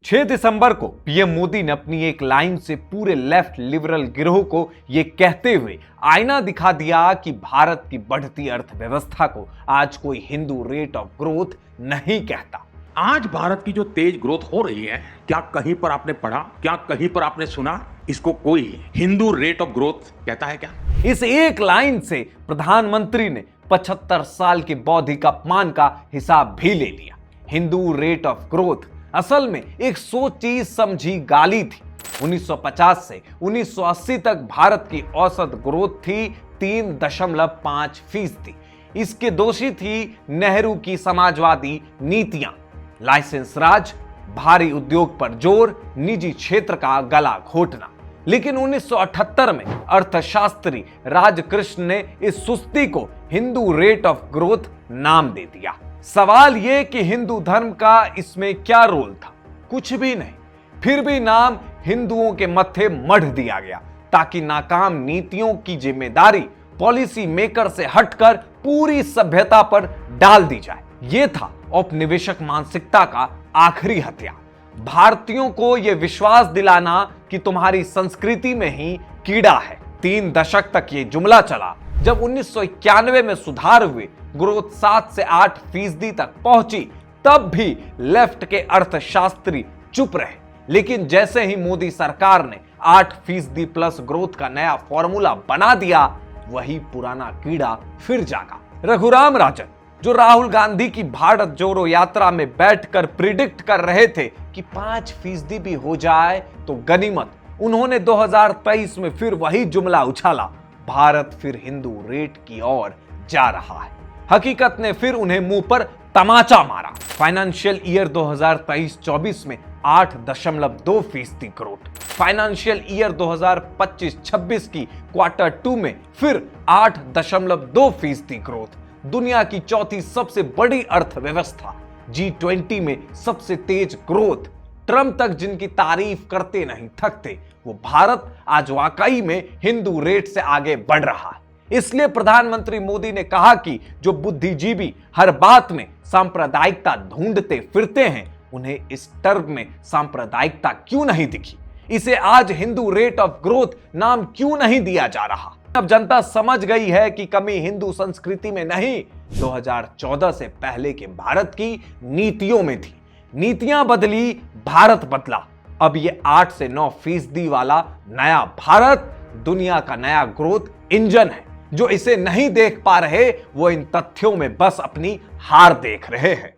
6 दिसंबर को पीएम मोदी ने अपनी एक लाइन से पूरे लेफ्ट लिबरल गिरोह को यह कहते हुए आईना दिखा दिया कि भारत की बढ़ती अर्थव्यवस्था को आज कोई हिंदू रेट ऑफ ग्रोथ नहीं कहता। आज भारत की जो तेज ग्रोथ हो रही है, क्या कहीं पर आपने पढ़ा, क्या कहीं पर आपने सुना इसको कोई हिंदू रेट ऑफ ग्रोथ कहता है क्या? इस एक लाइन से प्रधानमंत्री ने 75 साल के बौद्धिक अपमान का हिसाब भी ले लिया। हिंदू रेट ऑफ ग्रोथ असल में एक सोची समझी गाली थी। 1950 से 1980 तक भारत की औसत ग्रोथ थी 3.5%। इसके दोषी थी नेहरू की समाजवादी नीतियां, लाइसेंस राज, भारी उद्योग पर जोर, निजी क्षेत्र का गला घोटना। लेकिन 1978 में अर्थशास्त्री राजकृष्ण ने इस सुस्ती को हिंदू रेट ऑफ ग्रोथ नाम दे दिया। सवाल यह कि हिंदू धर्म का इसमें क्या रोल था? कुछ भी नहीं। फिर भी नाम हिंदुओं के मत्थे मढ़ दिया गया ताकि नाकाम नीतियों की जिम्मेदारी पॉलिसी मेकर से हटकर पूरी सभ्यता पर डाल दी जाए। यह था औपनिवेशिक मानसिकता का आखिरी हथियार। भारतीयों को यह विश्वास दिलाना कि तुम्हारी संस्कृति में ही कीड़ा है। 3 दशक तक यह जुमला चला। जब 1991 में सुधार हुए, ग्रोथ 7 से 8% तक पहुंची, तब भी लेफ्ट के अर्थशास्त्री चुप रहे। लेकिन जैसे ही मोदी सरकार ने 8% प्लस ग्रोथ का नया फॉर्मूला बना दिया, वही पुराना कीड़ा फिर जागा। रघुराम राजन, जो राहुल गांधी की भारत जोड़ो यात्रा में बैठकर प्रिडिक्ट कर रहे थे कि 5% भी हो जाए तो गनीमत, उन्होंने 2023 में फिर वही जुमला उछाला, भारत फिर हिंदू रेट की ओर जा रहा है। हकीकत ने फिर उन्हें मुंह पर तमाचा मारा। फाइनेंशियल ईयर 2023-24 में 8.2% ग्रोथ, फाइनेंशियल ईयर 2025-26 की Q2 में फिर 8.2% ग्रोथ। दुनिया की चौथी सबसे बड़ी अर्थव्यवस्था, G20 में सबसे तेज ग्रोथ, ट्रंप तक जिनकी तारीफ करते नहीं थकते, वो भारत आज वाकई में हिंदू रेट से आगे बढ़ रहा है। इसलिए प्रधानमंत्री मोदी ने कहा कि जो बुद्धिजीवी हर बात में सांप्रदायिकता ढूंढते फिरते हैं, उन्हें इस टर्म में सांप्रदायिकता क्यों नहीं दिखी? इसे आज हिंदू रेट ऑफ ग्रोथ नाम क्यों नहीं दिया जा रहा? अब जनता समझ गई है कि कमी हिंदू संस्कृति में नहीं, 2014 से पहले के भारत की नीतियों में थी। नीतियां बदली, भारत बदला। अब ये 8 से 9% वाला नया भारत दुनिया का नया ग्रोथ इंजन है। जो इसे नहीं देख पा रहे, वो इन तथ्यों में बस अपनी हार देख रहे हैं।